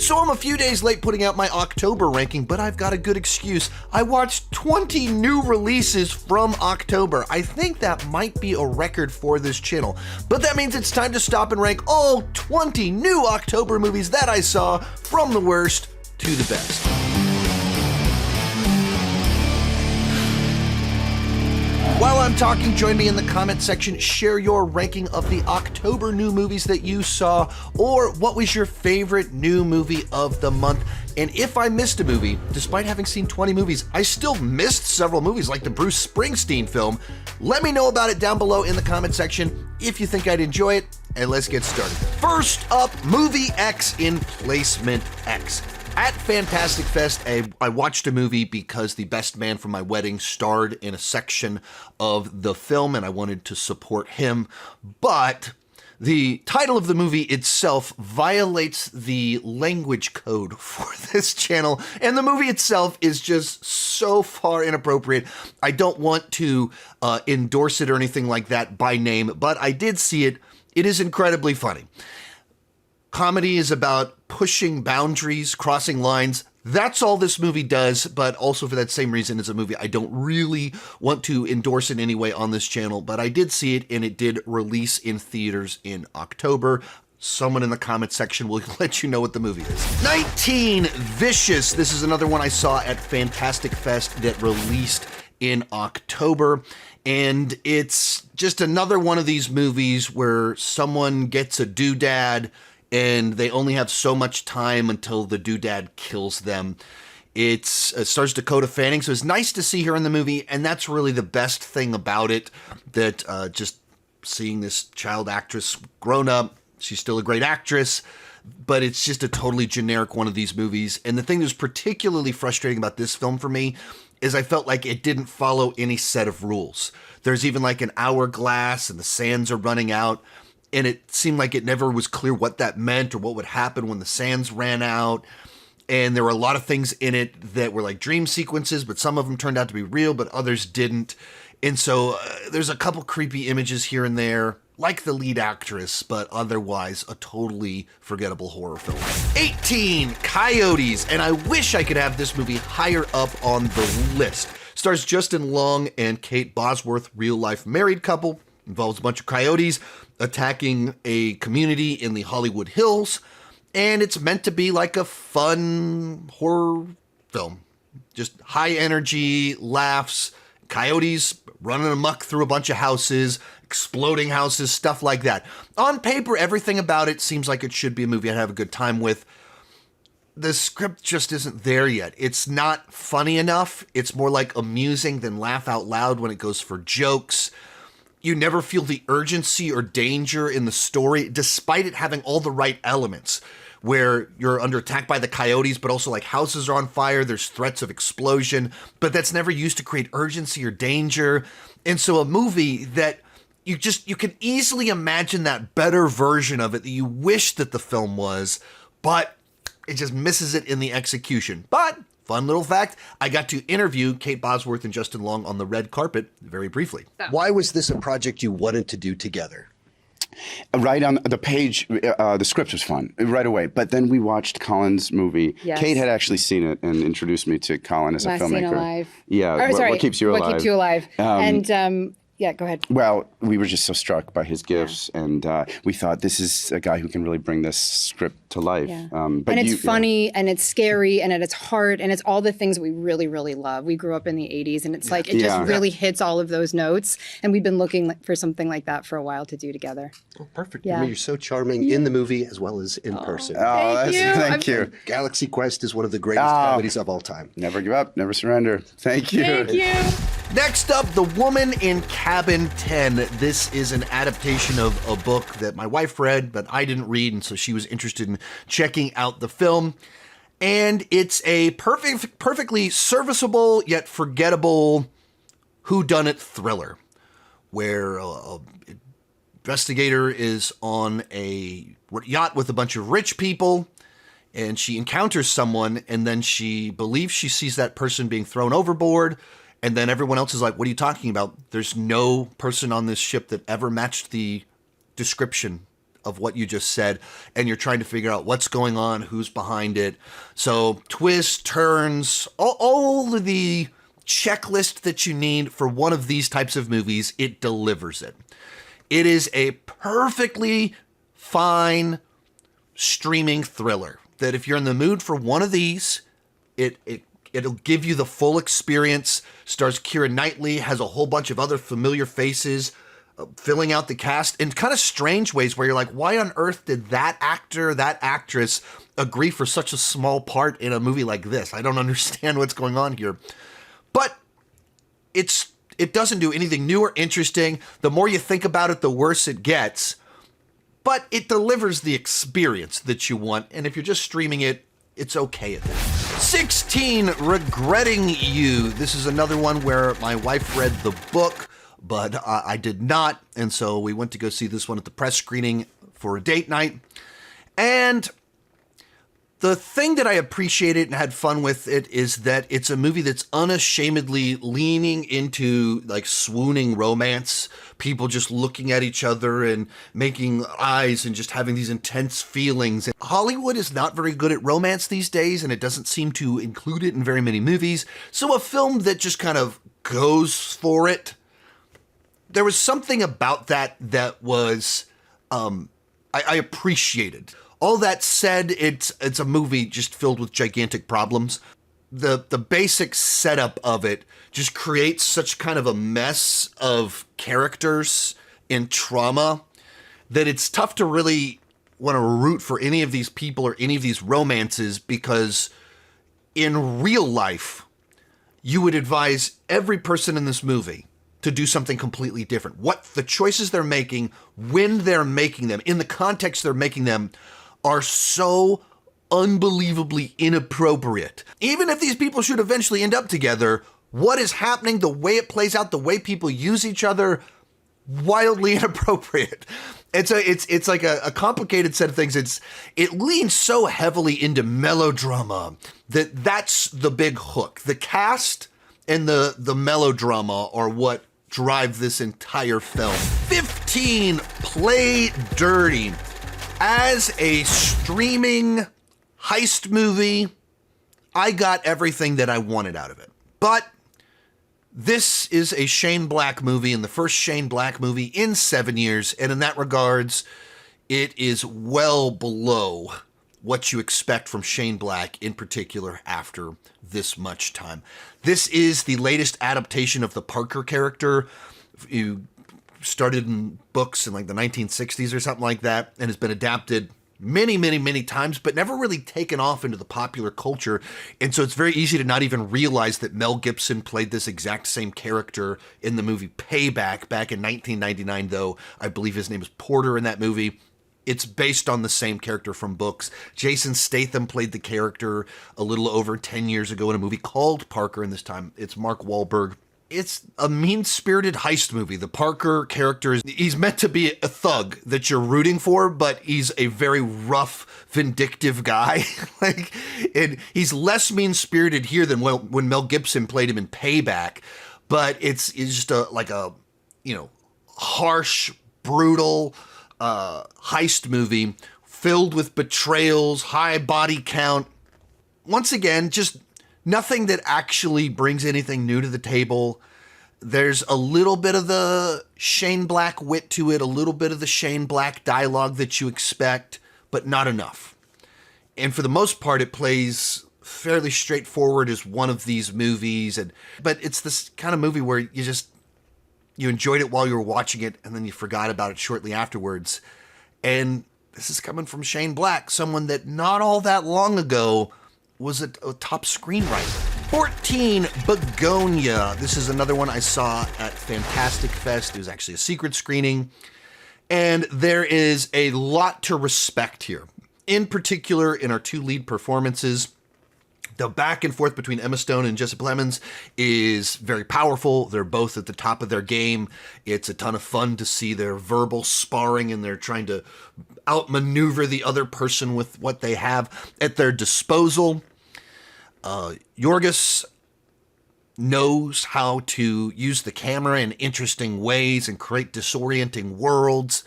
So I'm a few days late putting out my October ranking, but I've got a good excuse. I watched 20 new releases from October. I think that might be a record for this channel, but that means it's time to stop and rank all 20 new October movies that I saw, from the worst to the best. While I'm talking, join me in the comment section. Share your ranking of the October new movies that you saw, or what was your favorite new movie of the month. And if I missed a movie, despite having seen 20 movies, I still missed several movies like the Bruce Springsteen film. Let me know about it down below in the comment section if you think I'd enjoy it, and let's get started. First up, Movie X in Placement X. At Fantastic Fest, I watched a movie because the best man from my wedding starred in a section of the film, and I wanted to support him. But the title of the movie itself violates the language code for this channel, and the movie itself is just so far inappropriate. I don't want to endorse it or anything like that by name, but I did see it. It is incredibly funny. Comedy is about pushing boundaries, crossing lines. That's all this movie does, but also for that same reason, it's a movie I don't really want to endorse in any way on this channel, but I did see it, and it did release in theaters in October. Someone in the comment section will let you know what the movie is. 19, Vicious. This is another one I saw at Fantastic Fest that released in October. And it's just another one of these movies where someone gets a doodad and they only have so much time until the doodad kills them. It stars Dakota Fanning, so it's nice to see her in the movie, and that's really the best thing about it, that just seeing this child actress grown up. She's still a great actress, but it's just a totally generic one of these movies. And the thing that was particularly frustrating about this film for me is I felt like it didn't follow any set of rules. There's even like an hourglass, and the sands are running out. And it seemed like it never was clear what that meant or what would happen when the sands ran out. And there were a lot of things in it that were like dream sequences, but some of them turned out to be real, but others didn't. And so there's a couple creepy images here and there, like the lead actress, but otherwise a totally forgettable horror film. 18, Coyotes. And I wish I could have this movie higher up on the list. Stars Justin Long and Kate Bosworth, real-life married couple. Involves a bunch of coyotes attacking a community in the Hollywood Hills, and it's meant to be like a fun horror film. Just high energy, laughs, coyotes running amok through a bunch of houses, exploding houses, stuff like that. On paper, everything about it seems like it should be a movie I'd have a good time with. The script just isn't there yet. It's not funny enough. It's more like amusing than laugh out loud when it goes for jokes. You never feel the urgency or danger in the story, despite it having all the right elements, where you're under attack by the coyotes, but also like houses are on fire, there's threats of explosion, but that's never used to create urgency or danger. And so a movie that you can easily imagine that better version of it that you wish that the film was, but it just misses it in the execution. But fun little fact, I got to interview Kate Bosworth and Justin Long on the red carpet very briefly. Why was this a project you wanted to do together? Right on the page, the script was fun right away. But then we watched Colin's movie. Yes. Kate had actually seen it and introduced me to Colin as a filmmaker. Last Seen Alive. Yeah, What Keeps You Alive. What Keeps You Alive. And yeah, go ahead. Well, we were just so struck by his gifts, and we thought this is a guy who can really bring this script to life. Yeah. But it's funny, and it's scary, and at its heart, and it's all the things we really, really love. We grew up in the 80s, and it's like, it just really hits all of those notes, and we've been looking for something like that for a while to do together. Oh, perfect. Yeah. I mean, you're so charming in the movie as well as in person. Oh, thank you. Galaxy Quest is one of the greatest comedies of all time. Never give up, never surrender. Thank you. Thank you. Next up, The Woman in Cabin 10. This is an adaptation of a book that my wife read, but I didn't read, and so she was interested in checking out the film. And it's a perfectly serviceable yet forgettable whodunit thriller, where an investigator is on a yacht with a bunch of rich people, and she encounters someone, and then she believes she sees that person being thrown overboard. And then everyone else is like, what are you talking about? There's no person on this ship that ever matched the description of what you just said, and you're trying to figure out what's going on, who's behind it. So twists, turns, all of the checklist that you need for one of these types of movies, it delivers it. It is a perfectly fine streaming thriller that if you're in the mood for one of these, it'll give you the full experience. Stars Keira Knightley, has a whole bunch of other familiar faces filling out the cast in kind of strange ways where you're like, why on earth did that actor, that actress agree for such a small part in a movie like this? I don't understand what's going on here. But it doesn't do anything new or interesting. The more you think about it, the worse it gets. But it delivers the experience that you want. And if you're just streaming it, it's okay at that. 16, Regretting You. This is another one where my wife read the book, but I did not. And so we went to go see this one at the press screening for a date night. And the thing that I appreciated and had fun with it is that it's a movie that's unashamedly leaning into like swooning romance, people just looking at each other and making eyes and just having these intense feelings. And Hollywood is not very good at romance these days, and it doesn't seem to include it in very many movies. So a film that just kind of goes for it, there was something about that was I appreciated. All that said, it's a movie just filled with gigantic problems. The basic setup of it just creates such kind of a mess of characters and trauma that it's tough to really want to root for any of these people or any of these romances, because in real life, you would advise every person in this movie to do something completely different. What the choices they're making, when they're making them, in the context they're making them, are so unbelievably inappropriate. Even if these people should eventually end up together, what is happening, the way it plays out, the way people use each other, wildly inappropriate. It's like a complicated set of things. It leans so heavily into melodrama that's the big hook. The cast and the melodrama are what drive this entire film. 15, Play Dirty. As a streaming heist movie, I got everything that I wanted out of it. But this is a Shane Black movie, and the first Shane Black movie in 7 years, and in that regards, it is well below what you expect from Shane Black, in particular after this much time. This is the latest adaptation of the Parker character. You started in books in like the 1960s or something like that, and has been adapted many, many, many times, but never really taken off into the popular culture. And so it's very easy to not even realize that Mel Gibson played this exact same character in the movie Payback back in 1999, though I believe his name is Porter in that movie. It's based on the same character from books. Jason Statham played the character a little over 10 years ago in a movie called Parker, and this time it's Mark Wahlberg. It's a mean-spirited heist movie. The Parker character, he's meant to be a thug that you're rooting for, but he's a very rough, vindictive guy. And he's less mean-spirited here than when Mel Gibson played him in Payback. But it's just a harsh, brutal heist movie filled with betrayals, high body count. Once again, just nothing that actually brings anything new to the table. There's a little bit of the Shane Black wit to it, a little bit of the Shane Black dialogue that you expect, but not enough. And for the most part, it plays fairly straightforward as one of these movies. But it's this kind of movie where you enjoyed it while you were watching it, and then you forgot about it shortly afterwards. And this is coming from Shane Black, someone that not all that long ago was a top screenwriter. 14, Bugonia. This is another one I saw at Fantastic Fest. It was actually a secret screening. And there is a lot to respect here. In particular, in our two lead performances, the back and forth between Emma Stone and Jessica Plemons is very powerful. They're both at the top of their game. It's a ton of fun to see their verbal sparring, and they're trying to outmaneuver the other person with what they have at their disposal. Yorgos knows how to use the camera in interesting ways and create disorienting worlds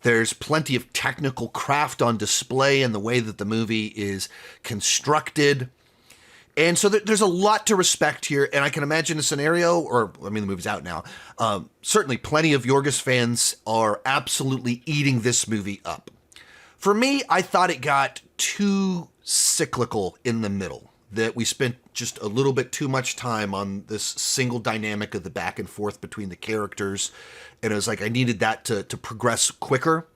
There's plenty of technical craft on display in the way that the movie is constructed. And so there's a lot to respect here, and I can imagine a scenario, the movie's out now. Certainly plenty of Yorgos fans are absolutely eating this movie up. For me, I thought it got too cyclical in the middle, that we spent just a little bit too much time on this single dynamic of the back and forth between the characters, and it was like I needed that to progress quicker.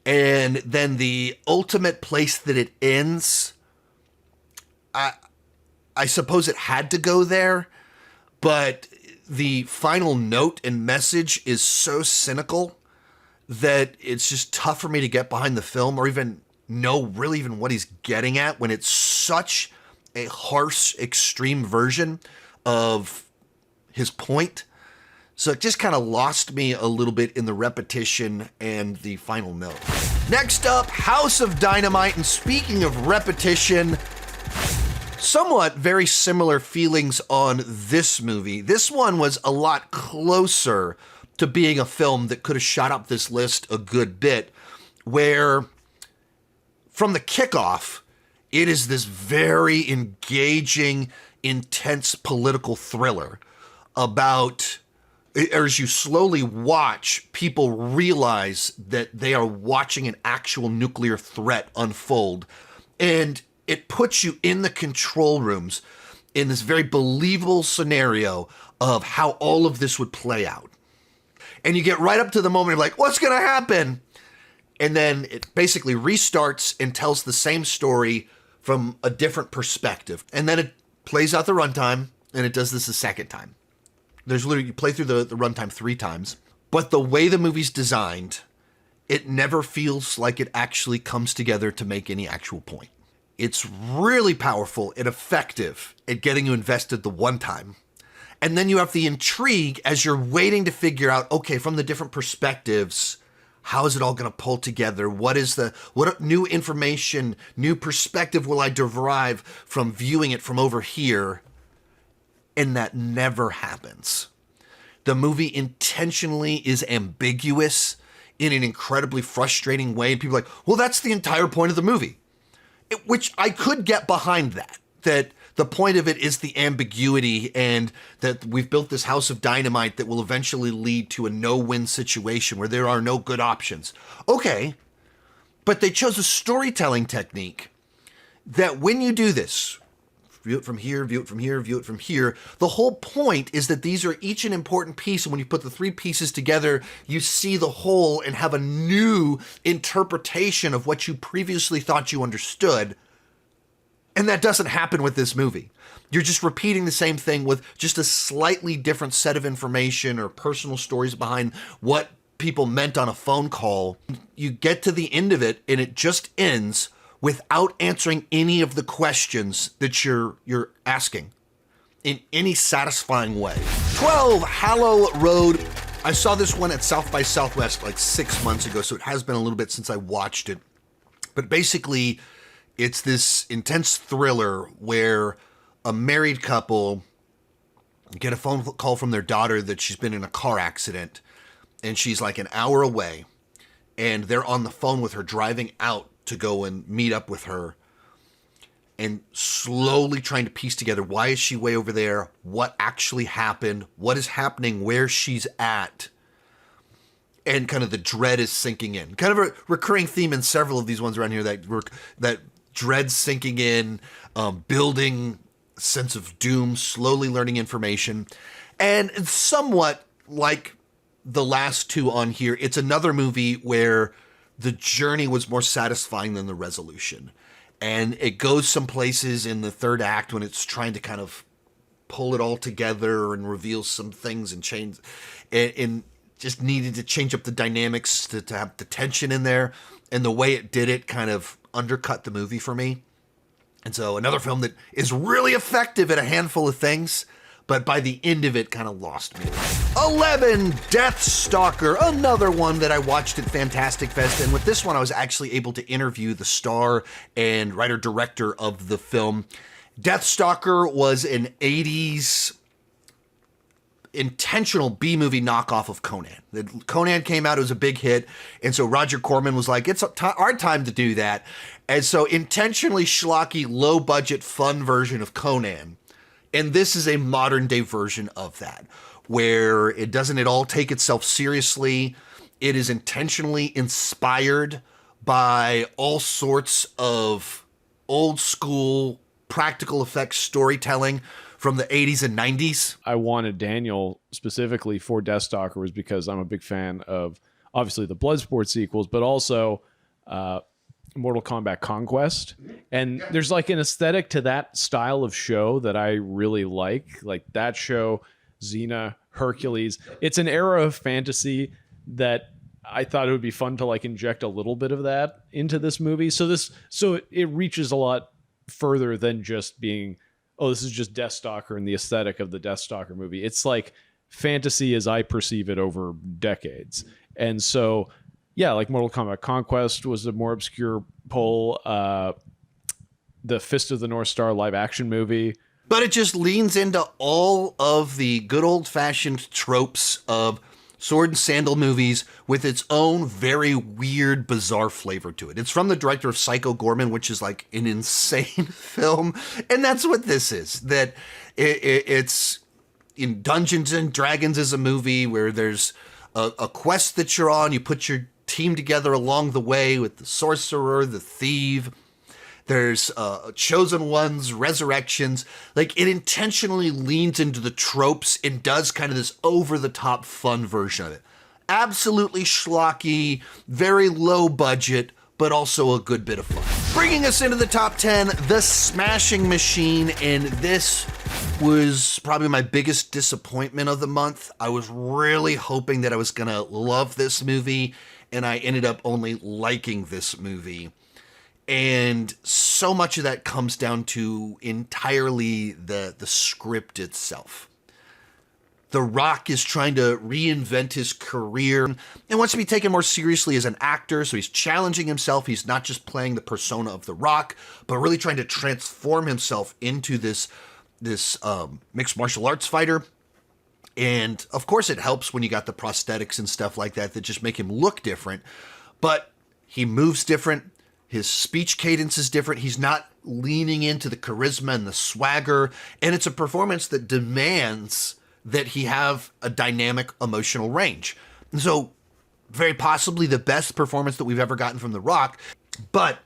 And then the ultimate place that it ends, I suppose it had to go there, but the final note and message is so cynical that it's just tough for me to get behind the film or even know really even what he's getting at when it's such a harsh, extreme version of his point. So it just kind of lost me a little bit in the repetition and the final note. Next up, House of Dynamite. And speaking of repetition, somewhat very similar feelings on this movie. This one was a lot closer to being a film that could have shot up this list a good bit, where from the kickoff, it is this very engaging, intense political thriller about, as you slowly watch, people realize that they are watching an actual nuclear threat unfold. And it puts you in the control rooms in this very believable scenario of how all of this would play out. And you get right up to the moment of like, what's going to happen? And then it basically restarts and tells the same story from a different perspective. And then it plays out the runtime, and it does this a second time. There's literally, you play through the runtime 3 times. But the way the movie's designed, it never feels like it actually comes together to make any actual point. It's really powerful and effective at getting you invested the one time. And then you have the intrigue as you're waiting to figure out, okay, from the different perspectives, how is it all going to pull together? What new information, new perspective will I derive from viewing it from over here? And that never happens. The movie intentionally is ambiguous in an incredibly frustrating way. And people are like, well, that's the entire point of the movie. Which I could get behind that the point of it is the ambiguity and that we've built this house of dynamite that will eventually lead to a no-win situation where there are no good options. Okay, but they chose a storytelling technique that when you do this, view it from here, view it from here, view it from here, the whole point is that these are each an important piece, and when you put the 3 pieces together, you see the whole and have a new interpretation of what you previously thought you understood. And that doesn't happen with this movie. You're just repeating the same thing with just a slightly different set of information or personal stories behind what people meant on a phone call. You get to the end of it, and it just ends without answering any of the questions that you're asking in any satisfying way. 12, Hallow Road. I saw this one at South by Southwest like 6 months ago, so it has been a little bit since I watched it. But basically, it's this intense thriller where a married couple get a phone call from their daughter that she's been in a car accident, and she's like an hour away, and they're on the phone with her driving out to go and meet up with her, and slowly trying to piece together, why is she way over there? What actually happened? What is happening where she's at? And kind of the dread is sinking in. Kind of a recurring theme in several of these ones around here, that dread sinking in, building a sense of doom, slowly learning information. And somewhat like the last 2 on here, it's another movie where the journey was more satisfying than the resolution. And it goes some places in the 3rd act when it's trying to kind of pull it all together and reveal some things and change, and just needed to change up the dynamics to have the tension in there. And the way it did it kind of undercut the movie for me. And so another film that is really effective at a handful of things, but by the end of it kind of lost me. 11, Deathstalker, another one that I watched at Fantastic Fest. And with this one, I was actually able to interview the star and writer-director of the film. Deathstalker was an 80s intentional B-movie knockoff of Conan. Conan came out, it was a big hit, and so Roger Corman was like, it's our time to do that. And so intentionally schlocky, low-budget, fun version of Conan. And this is a modern-day version of that, where it doesn't at all take itself seriously. It is intentionally inspired by all sorts of old-school practical effects storytelling from the 80s and 90s. I wanted Daniel specifically for Deathstalker was because I'm a big fan of, obviously, the Bloodsport sequels, but also Mortal Kombat Conquest. And there's like an aesthetic to that style of show that I really like that show, Xena, Hercules. It's an era of fantasy that I thought it would be fun to like inject a little bit of that into this movie. So it reaches a lot further than just being, oh, this is just Deathstalker and the aesthetic of the Deathstalker movie. It's like fantasy as I perceive it over decades. And so, yeah, like Mortal Kombat Conquest was a more obscure pull. The Fist of the North Star live action movie. But it just leans into all of the good old-fashioned tropes of sword and sandal movies with its own very weird, bizarre flavor to it. It's from the director of Psycho Gorman, which is like an insane film. And that's what this is. That it's in Dungeons and Dragons is a movie where there's a quest that you're on. You put your team together along the way with the sorcerer, the thief. There's Chosen Ones, Resurrections. Like, it intentionally leans into the tropes and does kind of this over-the-top fun version of it. Absolutely schlocky, very low budget, but also a good bit of fun. Bringing us into the top 10, The Smashing Machine, and this was probably my biggest disappointment of the month. I was really hoping that I was gonna love this movie, and I ended up only liking this movie. And so much of that comes down to entirely the script itself. The Rock is trying to reinvent his career and wants to be taken more seriously as an actor, so he's challenging himself. He's not just playing the persona of The Rock, but really trying to transform himself into this mixed martial arts fighter. And of course it helps when you got the prosthetics and stuff like that just make him look different, but he moves different. His speech cadence is different. He's not leaning into the charisma and the swagger. And it's a performance that demands that he have a dynamic emotional range. And so very possibly the best performance that we've ever gotten from The Rock. But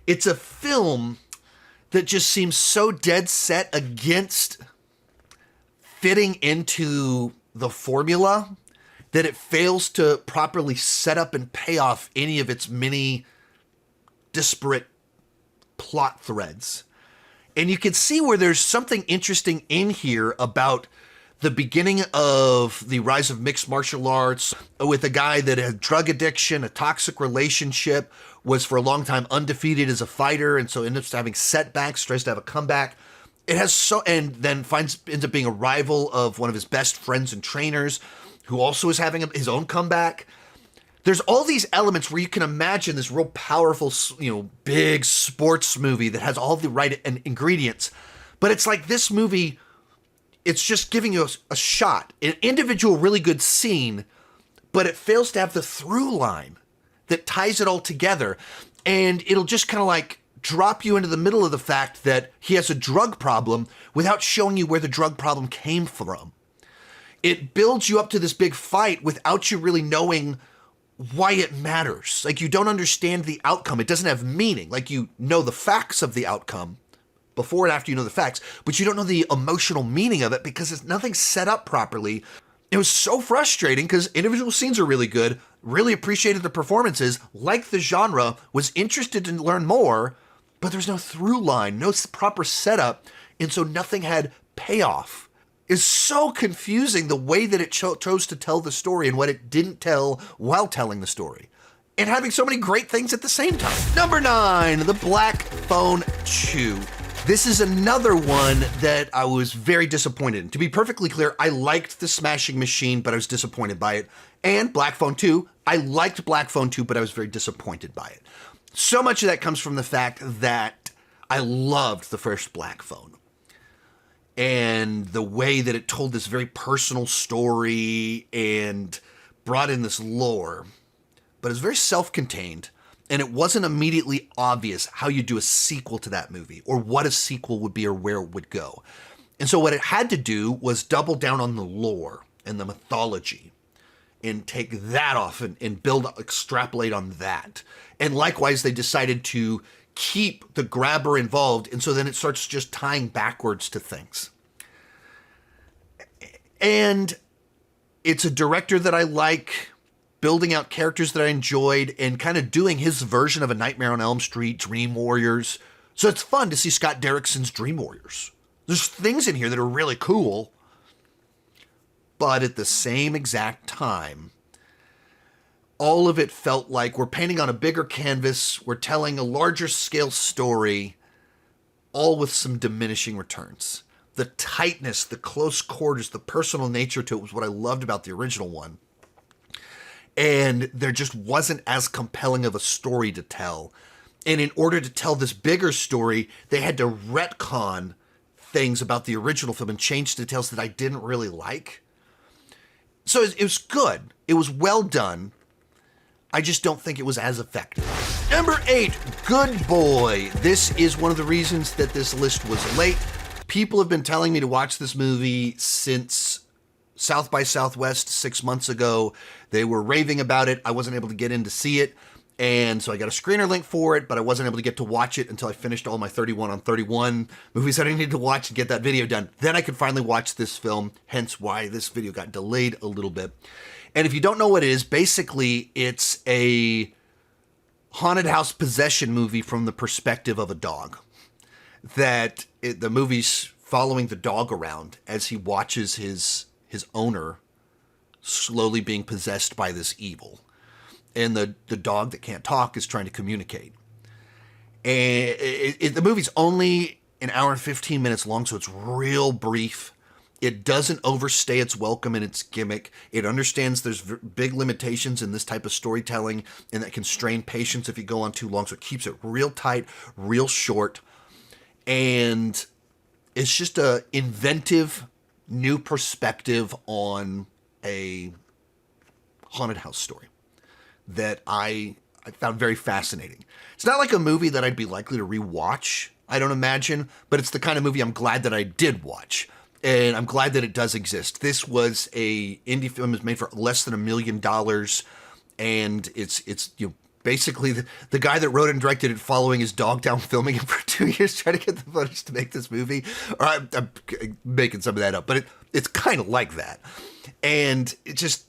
it's a film that just seems so dead set against fitting into the formula that it fails to properly set up and pay off any of its many disparate plot threads. And you can see where there's something interesting in here about the beginning of the rise of mixed martial arts with a guy that had drug addiction, a toxic relationship, was for a long time undefeated as a fighter, and so ends up having setbacks, tries to have a comeback. It has and then ends up being a rival of one of his best friends and trainers, who also is having his own comeback. There's all these elements where you can imagine this real powerful, big sports movie that has all the right ingredients. But it's like this movie, it's just giving you a shot, an individual really good scene, but it fails to have the through line that ties it all together. And it'll just kind of like drop you into the middle of the fact that he has a drug problem without showing you where the drug problem came from. It builds you up to this big fight without you really knowing why it matters. Like, you don't understand the outcome. It doesn't have meaning. Like, you know the facts of the outcome before and after you know the facts, but you don't know the emotional meaning of it because it's nothing set up properly. It was so frustrating because individual scenes are really good, really appreciated the performances, liked the genre, was interested to learn more, but there's no through line, no proper setup, and so nothing had payoff. Is so confusing the way that it chose to tell the story and what it didn't tell while telling the story. And having so many great things at the same time. Number 9, The Black Phone 2. This is another one that I was very disappointed in. To be perfectly clear, I liked The Smashing Machine, but I was disappointed by it. And Black Phone 2, I liked Black Phone 2, but I was very disappointed by it. So much of that comes from the fact that I loved the first Black Phone. and the way that it told this very personal story and brought in this lore, but it's very self-contained, and it wasn't immediately obvious how you do a sequel to that movie or what a sequel would be or where it would go. And so what it had to do was double down on the lore and the mythology and take that off and extrapolate on that. And likewise, they decided to keep the grabber involved, and so then it starts just tying backwards to things. And it's a director that I like, building out characters that I enjoyed, and kind of doing his version of A Nightmare on Elm Street, Dream Warriors. So it's fun to see Scott Derrickson's Dream Warriors. There's things in here that are really cool, but at the same exact time, all of it felt like we're painting on a bigger canvas, we're telling a larger scale story, all with some diminishing returns. The tightness, the close quarters, the personal nature to it was what I loved about the original one. And there just wasn't as compelling of a story to tell. And in order to tell this bigger story, they had to retcon things about the original film and change details that I didn't really like. So it was good. It was well done. I just don't think it was as effective. Number 8, Good Boy. This is one of the reasons that this list was late. People have been telling me to watch this movie since South by Southwest 6 months ago. They were raving about it. I wasn't able to get in to see it. And so I got a screener link for it, but I wasn't able to get to watch it until I finished all my 31 on 31 movies that I needed to watch and get that video done. Then I could finally watch this film, hence why this video got delayed a little bit. And if you don't know what it is, basically it's a haunted house possession movie from the perspective of a dog. The movie's following the dog around as he watches his owner slowly being possessed by this evil. And the dog that can't talk is trying to communicate. And the movie's only an hour and 15 minutes long, so it's real brief. It doesn't overstay its welcome and its gimmick. It understands there's big limitations in this type of storytelling, and that can strain patience if you go on too long. So it keeps it real tight, real short. And it's just a inventive new perspective on a haunted house story that I found very fascinating. It's not like a movie that I'd be likely to rewatch, I don't imagine, but it's the kind of movie I'm glad that I did watch. And I'm glad that it does exist. This was a indie film. It was made for less than $1 million. And it's basically the guy that wrote and directed it following his dog down, filming it for 2 years, trying to get the footage to make this movie. Or I'm making some of that up, but it's kind of like that. And it just,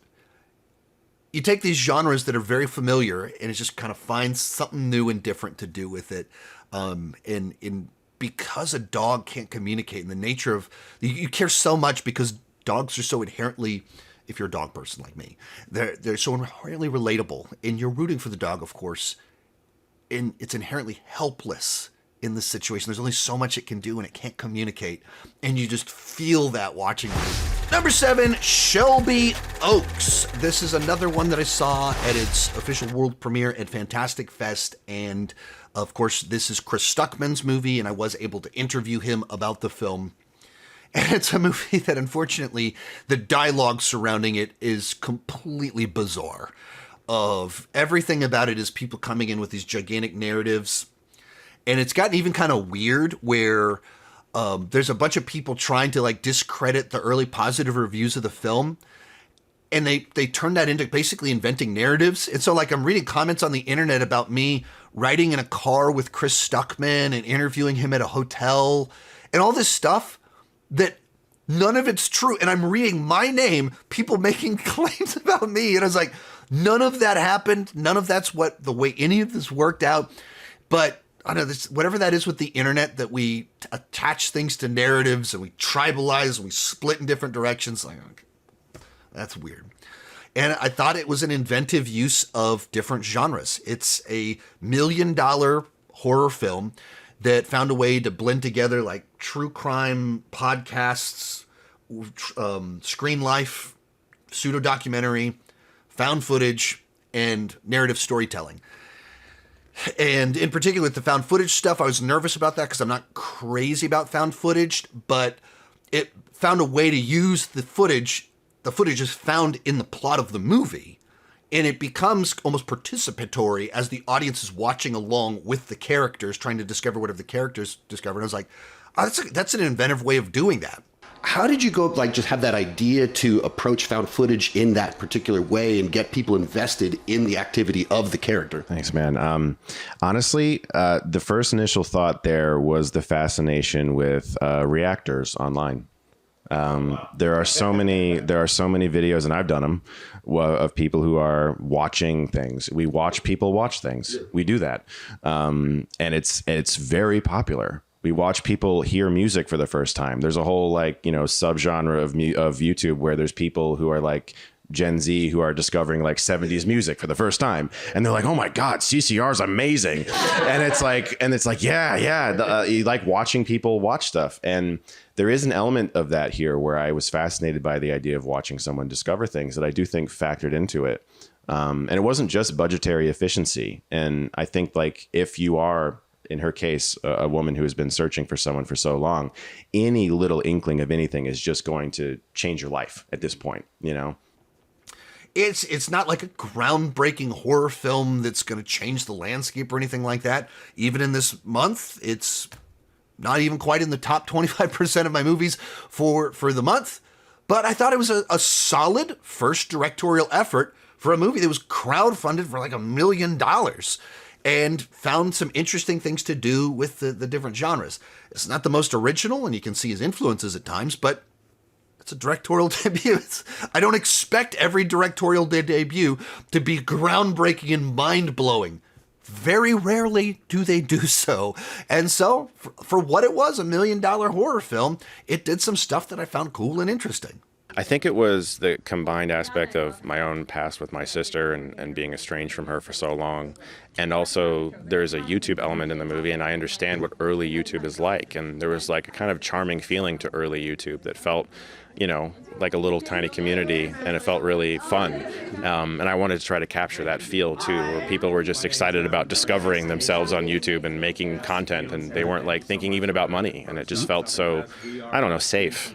you take these genres that are very familiar and it just kind of finds something new and different to do with it. Because a dog can't communicate, and the nature of, you care so much because dogs are so inherently, if you're a dog person like me, they're so inherently relatable, and you're rooting for the dog, of course, and it's inherently helpless in this situation. There's only so much it can do, and it can't communicate, and you just feel that watching it. Number 7, Shelby Oaks. This is another one that I saw at its official world premiere at Fantastic Fest, and of course, this is Chris Stuckman's movie, and I was able to interview him about the film. And it's a movie that, unfortunately, the dialogue surrounding it is completely bizarre. Of everything about it is people coming in with these gigantic narratives. And it's gotten even kind of weird where there's a bunch of people trying to discredit the early positive reviews of the film. And they turn that into basically inventing narratives. And so I'm reading comments on the internet about me riding in a car with Chris Stuckman and interviewing him at a hotel and all this stuff that none of it's true. And I'm reading my name, people making claims about me. And I was like, none of that happened. None of that's the way any of this worked out. But I don't know, whatever that is with the internet, that we attach things to narratives and we tribalize and we split in different directions. That's weird. And I thought it was an inventive use of different genres. It's a $1 million horror film that found a way to blend together true crime podcasts, screen life, pseudo-documentary, found footage, and narrative storytelling. And in particular with the found footage stuff, I was nervous about that because I'm not crazy about found footage, but it found a way to use the footage. The footage is found in the plot of the movie, and it becomes almost participatory as the audience is watching along with the characters, trying to discover whatever the characters discover. And I was like, oh, that's an inventive way of doing that. How did you go, like, just have that idea to approach found footage in that particular way and get people invested in the activity of the character? Thanks, man. Honestly, the first initial thought there was the fascination with reactors online. There are so many videos, and I've done them, of people who are watching things. We watch people watch things. We do that, and it's very popular. We watch people hear music for the first time. There's a whole subgenre of YouTube where there's people who are like Gen Z who are discovering like 70s music for the first time, and they're like, "Oh my God, CCR is amazing!" and it's like, you like watching people watch stuff, and there is an element of that here where I was fascinated by the idea of watching someone discover things that I do think factored into it, and it wasn't just budgetary efficiency. And I think like if you are, in her case, a woman who has been searching for someone for so long, any little inkling of anything is just going to change your life at this point, you know? It's not like a groundbreaking horror film that's going to change the landscape or anything like that. Even in this month, it's not even quite in the top 25% of my movies for the month. But I thought it was a solid first directorial effort for a movie that was crowdfunded for like $1 million. And found some interesting things to do with the different genres. It's not the most original, and you can see his influences at times, but it's a directorial debut. I don't expect every directorial debut to be groundbreaking and mind-blowing. Very rarely do they do so. And so, for what it was, $1 million horror film, it did some stuff that I found cool and interesting. I think it was the combined aspect of my own past with my sister and being estranged from her for so long. And also there's a YouTube element in the movie, and I understand what early YouTube is like. And there was like a kind of charming feeling to early YouTube that felt, like a little tiny community, and it felt really fun. And I wanted to try to capture that feel too, where people were just excited about discovering themselves on YouTube and making content, and they weren't like thinking even about money. And it just felt so, safe,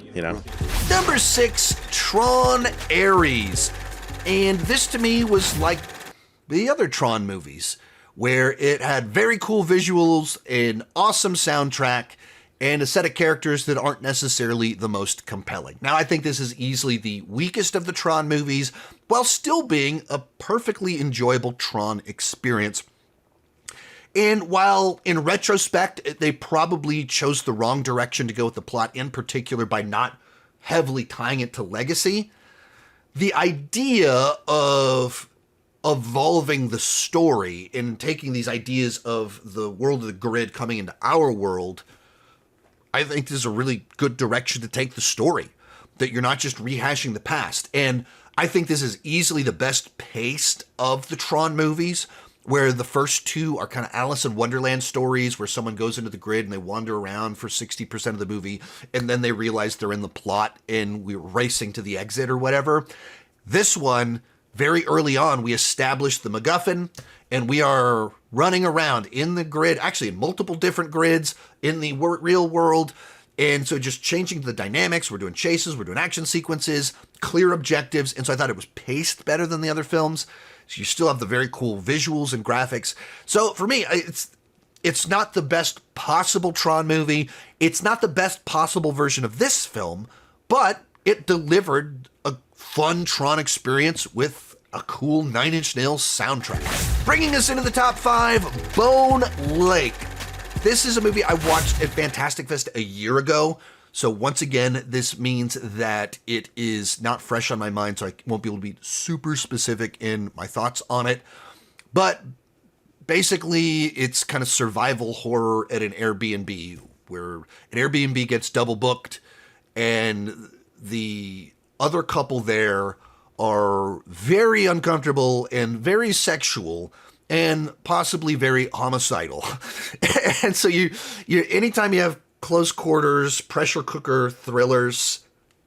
Number 6, Tron Ares. And this to me was like the other Tron movies, where it had very cool visuals, an awesome soundtrack, and a set of characters that aren't necessarily the most compelling. Now, I think this is easily the weakest of the Tron movies, while still being a perfectly enjoyable Tron experience. And while in retrospect, they probably chose the wrong direction to go with the plot, in particular by not heavily tying it to legacy, the idea of evolving the story and taking these ideas of the world of the grid coming into our world, I think this is a really good direction to take the story, that you're not just rehashing the past. And I think this is easily the best paced of the Tron movies, where the first two are kind of Alice in Wonderland stories where someone goes into the grid and they wander around for 60% of the movie, and then they realize they're in the plot and we're racing to the exit or whatever. This one, very early on, we established the MacGuffin, and we are running around in the grid, actually in multiple different grids in the real world. And so just changing the dynamics, we're doing chases, we're doing action sequences, clear objectives. And so I thought it was paced better than the other films. So you still have the very cool visuals and graphics. So for me, it's not the best possible Tron movie. It's not the best possible version of this film, but it delivered a fun Tron experience with a cool Nine Inch Nails soundtrack. Bringing us into the top 5, Bone Lake. This is a movie I watched at Fantastic Fest a year ago. So once again, this means that it is not fresh on my mind, so I won't be able to be super specific in my thoughts on it. But basically, it's kind of survival horror at an Airbnb, where an Airbnb gets double booked, and the other couple there are very uncomfortable and very sexual and possibly very homicidal. And so you anytime you have close quarters, pressure cooker thrillers,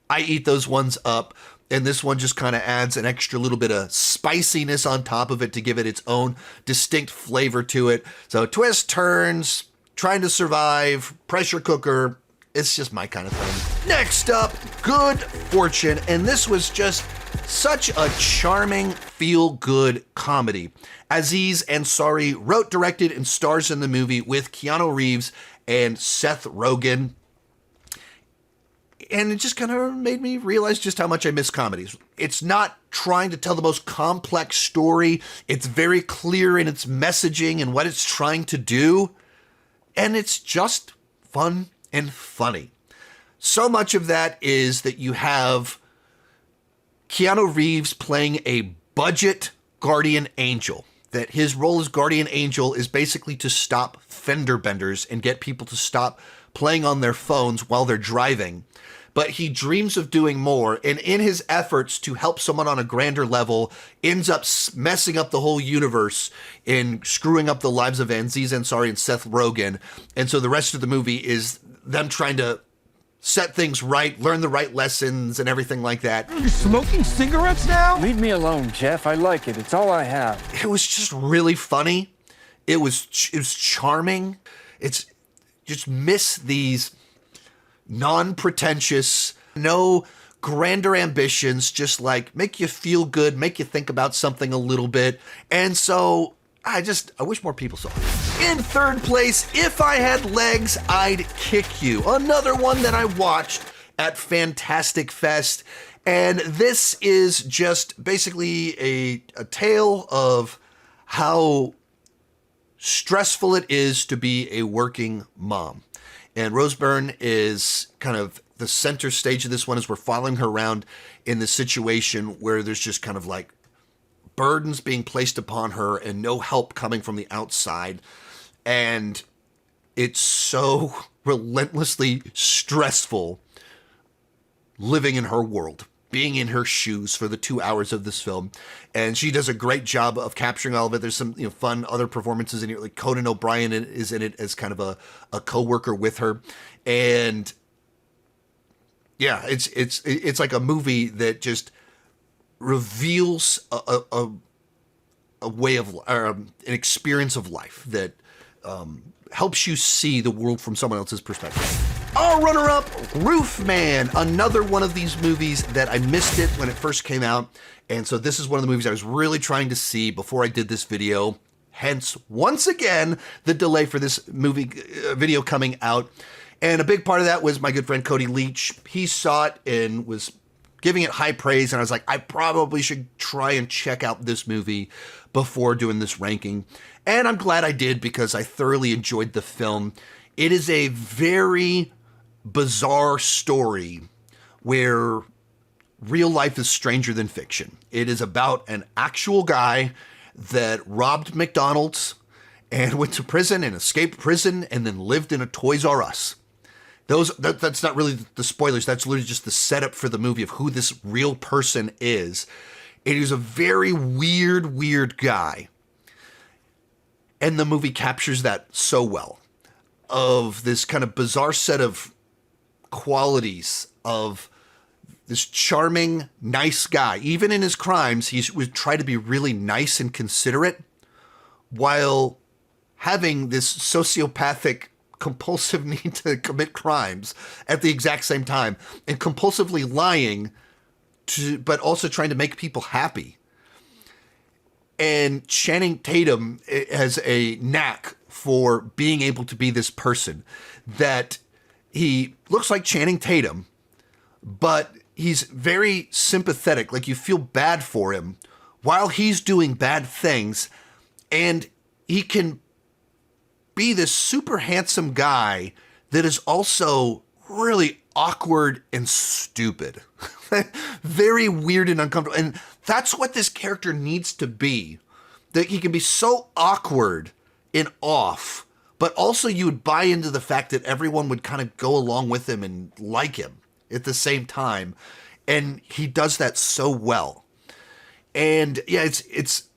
I eat those ones up. And this one just kind of adds an extra little bit of spiciness on top of it to give it its own distinct flavor to it. So twists, turns, trying to survive, pressure cooker, It's just my kind of thing. Next up, Good Fortune. And this was just such a charming, feel-good comedy. Aziz Ansari wrote, directed, and stars in the movie with Keanu Reeves and Seth Rogen. And it just kind of made me realize just how much I miss comedies. It's not trying to tell the most complex story. It's very clear in its messaging and what it's trying to do. And it's just fun and funny. So much of that is that you have Keanu Reeves playing a budget guardian angel. That his role as guardian angel is basically to stop fender benders and get people to stop playing on their phones while they're driving. But he dreams of doing more, and in his efforts to help someone on a grander level, ends up messing up the whole universe and screwing up the lives of Aziz Ansari and Seth Rogen. And so the rest of the movie is them trying to set things right, learn the right lessons and everything like that. You're smoking cigarettes now? Leave me alone, Jeff. I like it. It's all I have. It was just really funny. It was charming. It's just miss these non-pretentious, no grander ambitions, just like make you feel good, make you think about something a little bit. And so I wish more people saw it. In third place, If I Had Legs, I'd Kick You. Another one that I watched at Fantastic Fest. And this is just basically a tale of how stressful it is to be a working mom. And Rose Byrne is kind of the center stage of this one as we're following her around in this situation where there's just kind of like burdens being placed upon her and no help coming from the outside. And it's so relentlessly stressful living in her world, being in her shoes for the 2 hours of this film. And she does a great job of capturing all of it. There's some fun other performances in here, like Conan O'Brien is in it as kind of a co-worker with her. And yeah, it's like a movie that just reveals a way of an experience of life that helps you see the world from someone else's perspective. Our runner-up, Roofman, another one of these movies that I missed it when it first came out. And so this is one of the movies I was really trying to see before I did this video. Hence, once again, the delay for this movie video coming out. And a big part of that was my good friend Cody Leach. He saw it and was giving it high praise. And I was like, I probably should try and check out this movie before doing this ranking. And I'm glad I did because I thoroughly enjoyed the film. It is a very bizarre story where real life is stranger than fiction. It is about an actual guy that robbed McDonald's and went to prison and escaped prison and then lived in a Toys R Us. That's not really the spoilers. That's literally just the setup for the movie of who this real person is. And he was a very weird guy. And the movie captures that so well, of this kind of bizarre set of qualities of this charming, nice guy. Even in his crimes, he would try to be really nice and considerate while having this sociopathic, compulsive need to commit crimes at the exact same time and compulsively lying but also trying to make people happy. And Channing Tatum has a knack for being able to be this person that he looks like Channing Tatum, but he's very sympathetic. Like you feel bad for him while he's doing bad things. And he can be this super handsome guy that is also really awkward and stupid. Very weird and uncomfortable. And that's what this character needs to be. That he can be so awkward and off, but also you would buy into the fact that everyone would kind of go along with him and like him at the same time. And he does that so well. And yeah, it's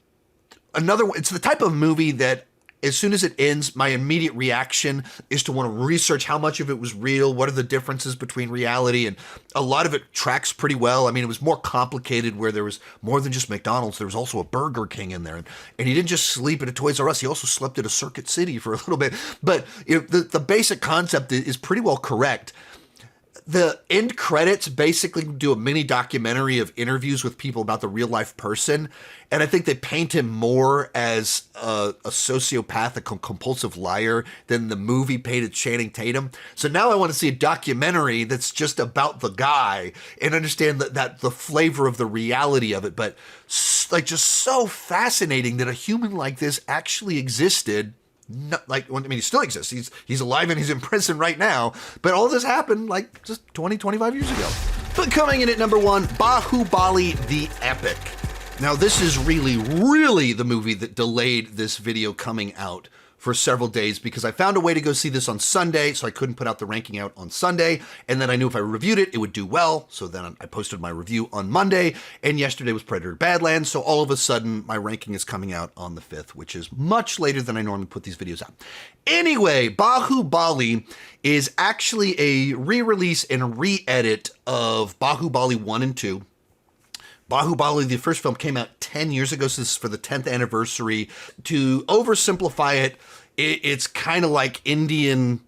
the type of movie that as soon as it ends, my immediate reaction is to want to research how much of it was real, what are the differences between reality, and a lot of it tracks pretty well. I mean, it was more complicated where there was more than just McDonald's. There was also a Burger King in there, and he didn't just sleep at a Toys R Us. He also slept at a Circuit City for a little bit. But the basic concept is pretty well correct. The end credits basically do a mini documentary of interviews with people about the real life person. And I think they paint him more as a sociopath, a compulsive liar than the movie painted Channing Tatum. So now I want to see a documentary that's just about the guy and understand that the flavor of the reality of it. But like, just so fascinating that a human like this actually existed. He still exists. He's alive and he's in prison right now. But all this happened like just 20, 25 years ago. But coming in at number 1, Baahubali the Epic. Now, this is really the movie that delayed this video coming out for several days because I found a way to go see this on Sunday, so I couldn't put out the ranking out on Sunday. And then I knew if I reviewed it, it would do well. So then I posted my review on Monday, and yesterday was Predator Badlands. So all of a sudden, my ranking is coming out on the 5th, which is much later than I normally put these videos out. Anyway, Baahubali is actually a re-release and re-edit of Baahubali 1 and 2. Baahubali, the first film, came out 10 years ago, so this is for the 10th anniversary. To oversimplify it, it's kind of like Indian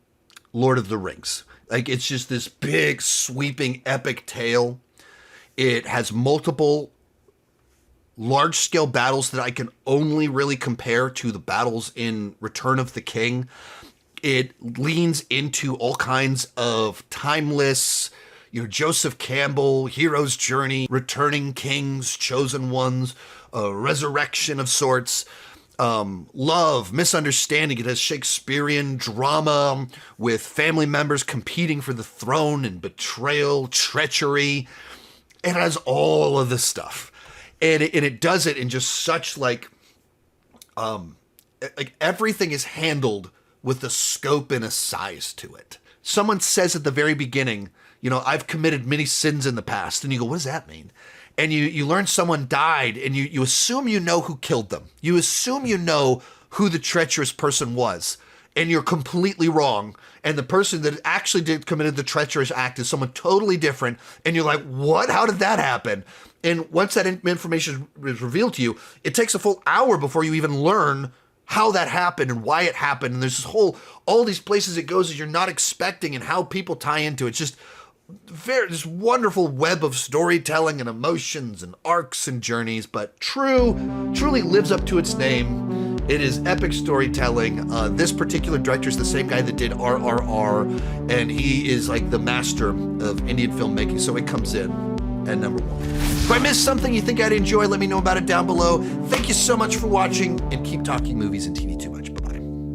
Lord of the Rings. Like, it's just this big, sweeping, epic tale. It has multiple large-scale battles that I can only really compare to the battles in Return of the King. It leans into all kinds of timeless, Joseph Campbell, hero's journey, returning kings, chosen ones, resurrection of sorts, love, misunderstanding. It has Shakespearean drama with family members competing for the throne and betrayal, treachery. It has all of this stuff. And it does it in just such like everything is handled with a scope and a size to it. Someone says at the very beginning, I've committed many sins in the past. And you go, what does that mean? And you learn someone died, and you assume you know who killed them. You assume you know who the treacherous person was. And you're completely wrong. And the person that actually committed the treacherous act is someone totally different. And you're like, what? How did that happen? And once that information is revealed to you, it takes a full hour before you even learn how that happened and why it happened. And there's all these places it goes that you're not expecting and how people tie into it. It's just this wonderful web of storytelling and emotions and arcs and journeys, but truly lives up to its name. It is epic storytelling. This particular director is the same guy that did RRR, and he is like the master of Indian filmmaking, so it comes in at number 1. If I missed something you think I'd enjoy, let me know about it down below. Thank you so much for watching, and keep talking movies and TV too much.